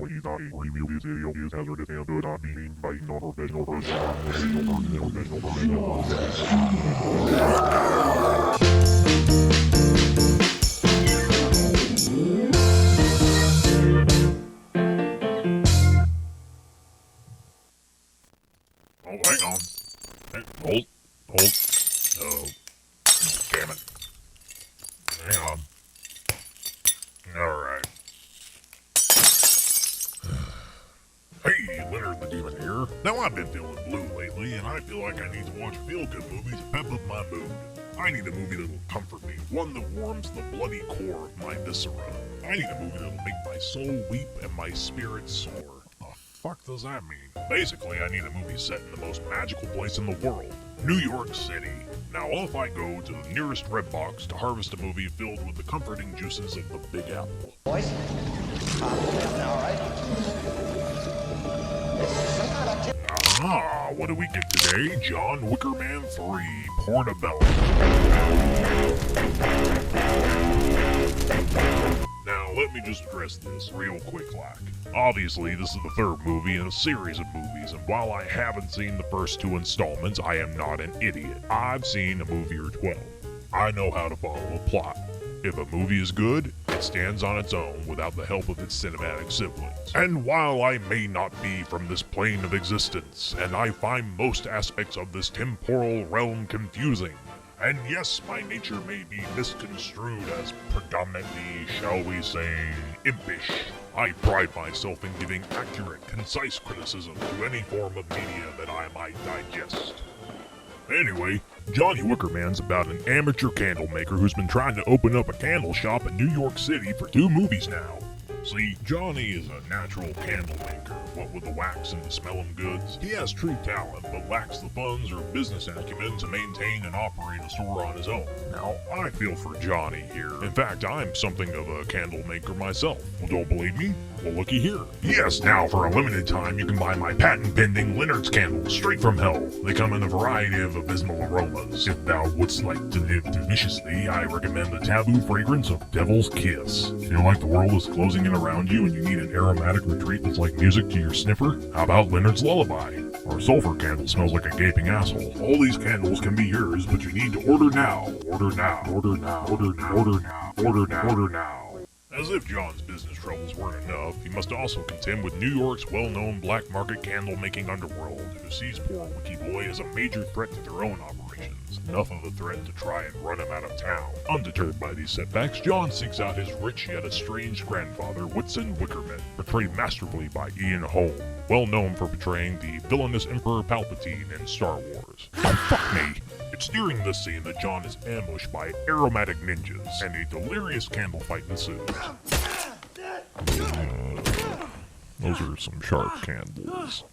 Please not review this video is hazardous and do not be seen by non-professional persons. Oh, hang on. Hold. Oh, damn it. Hang on. Alright. Hey, Leonard the Demon here. Now, I've been feeling blue lately, and I feel like I need to watch feel-good movies to pep up my mood. I need a movie that'll comfort me, one that warms the bloody core of my viscera. I need a movie that'll make my soul weep and my spirit soar. The fuck does that mean? Basically, I need a movie set in the most magical place in the world, New York City. Now, off I go to the nearest Redbox to harvest a movie filled with the comforting juices of the Big Apple. Boys, all right. Ah, what do we get today? John Wickerman 3, Portobello. Now, let me just address this real quick like. Obviously, this is the third movie in a series of movies, and while I haven't seen the first two installments, I am not an idiot. I've seen a movie or 12. I know how to follow a plot. If a movie is good, it stands on its own without the help of its cinematic siblings. And while I may not be from this plane of existence, and I find most aspects of this temporal realm confusing, and yes, my nature may be misconstrued as predominantly, shall we say, impish, I pride myself in giving accurate, concise criticism to any form of media that I might digest. Anyway, Johnny Wickerman's about an amateur candle maker who's been trying to open up a candle shop in New York City for 2 movies now. See, Johnny is a natural candle maker, what with the wax and the smelling goods. He has true talent, but lacks the funds or business acumen to maintain and operate a store on his own. Now, I feel for Johnny here. In fact, I'm something of a candle maker myself. Well, don't believe me? Well, looky here. Yes, now for a limited time, you can buy my patent-pending Leonard's candles straight from hell. They come in a variety of abysmal aromas. If thou wouldst like to live deliciously, I recommend the taboo fragrance of Devil's Kiss. Feel like the world is closing in around you and you need an aromatic retreat that's like music to your sniffer? How about Leonard's Lullaby? Or sulfur candle smells like a gaping asshole. All these candles can be yours, but you need to order now. Order now. Order now. Order now. Order now. Order now. Order now. As if John's business troubles weren't enough, he must also contend with New York's well-known black market candle-making underworld, who sees poor Wicky Boy as a major threat to their own operations. Enough of a threat to try and run him out of town. Undeterred by these setbacks, John seeks out his rich yet estranged grandfather, Whitson Wickerman, portrayed masterfully by Ian Holm, well known for portraying the villainous Emperor Palpatine in Star Wars. Oh, fuck me! It's during this scene that John is ambushed by aromatic ninjas, and a delirious candle fight ensues. Those are some sharp candles.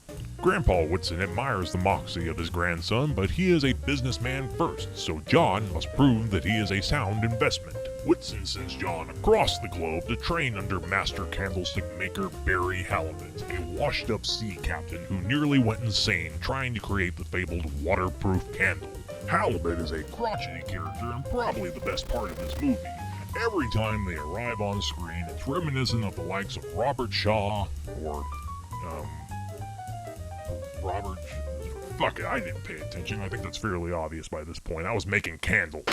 Grandpa Whitson admires the moxie of his grandson, but he is a businessman first, so John must prove that he is a sound investment. Whitson sends John across the globe to train under master candlestick maker Barry Halibut, a washed-up sea captain who nearly went insane trying to create the fabled waterproof candle. Halibut is a crotchety character and probably the best part of this movie. Every time they arrive on screen, it's reminiscent of the likes of Robert Shaw or, Fuck it, I didn't pay attention. I think that's fairly obvious by this point. I was making candles.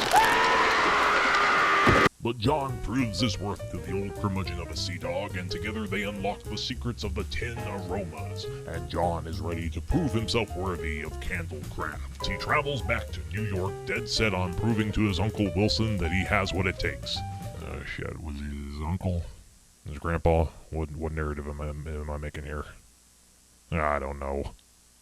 But John proves his worth to the old curmudgeon of a sea dog, and together they unlock the secrets of the 10 aromas. And John is ready to prove himself worthy of candlecraft. He travels back to New York, dead set on proving to his Uncle Wilson that he has what it takes. Shit, was he his uncle? His grandpa? What narrative am I making here? I don't know.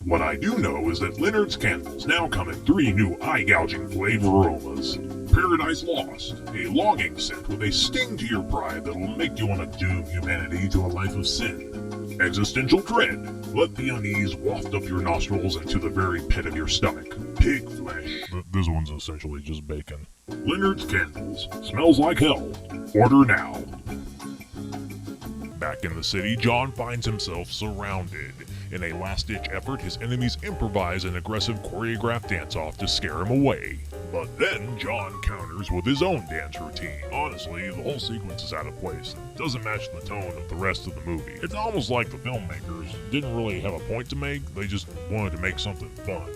What I do know is that Leonard's candles now come in 3 new eye-gouging flavor aromas. Paradise Lost, a longing scent with a sting to your pride that will make you want to doom humanity to a life of sin. Existential Dread, let the unease waft up your nostrils and to the very pit of your stomach. Pig flesh. This one's essentially just bacon. Leonard's Candles, smells like hell. Order now. Back in the city, John finds himself surrounded. In a last-ditch effort, his enemies improvise an aggressive choreographed dance-off to scare him away. But then John counters with his own dance routine. Honestly, the whole sequence is out of place. It doesn't match the tone of the rest of the movie. It's almost like the filmmakers didn't really have a point to make, they just wanted to make something fun.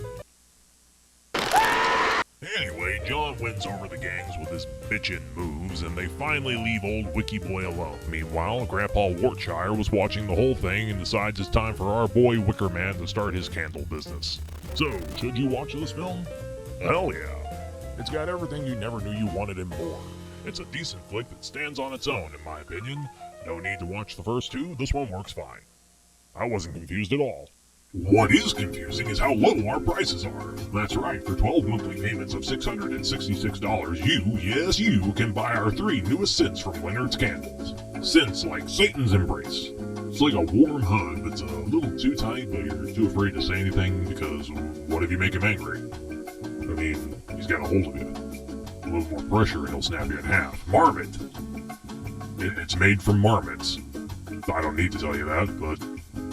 Anyway, John wins over the gangs with his bitchin' moves, and they finally leave old Wicky Boy alone. Meanwhile, Grandpa Wartshire was watching the whole thing and decides it's time for our boy Wicker Man to start his candle business. So, should you watch this film? Hell yeah. It's got everything you never knew you wanted and more. It's a decent flick that stands on its own, in my opinion. No need to watch the first two, this one works fine. I wasn't confused at all. What is confusing is how low our prices are. That's right, for 12 monthly payments of $666, yes you, can buy our 3 newest scents from Leonard's Candles. Scents like Satan's Embrace. It's like a warm hug that's a little too tight, but you're too afraid to say anything because what if you make him angry? I mean, he's got a hold of you. A little more pressure and he'll snap you in half. Marmot! It's made from marmots. I don't need to tell you that, but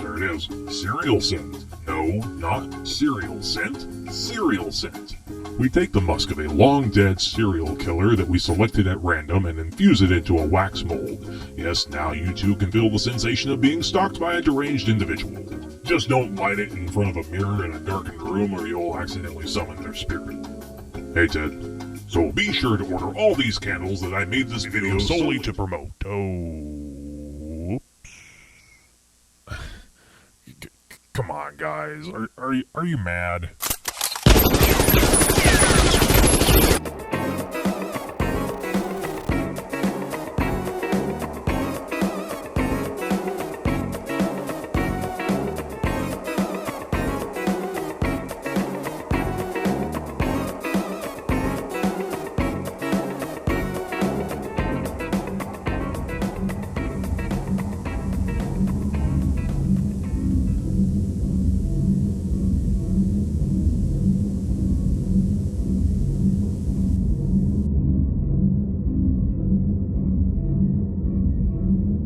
there it is. Cereal scent. No, not cereal scent. Cereal scent. We take the musk of a long-dead serial killer that we selected at random and infuse it into a wax mold. Yes, now you too can feel the sensation of being stalked by a deranged individual. Just don't light it in front of a mirror in a darkened room or you'll accidentally summon their spirit. Hey Ted, so be sure to order all these candles that I made this video solely to promote. Oh, come on, guys. Are you mad?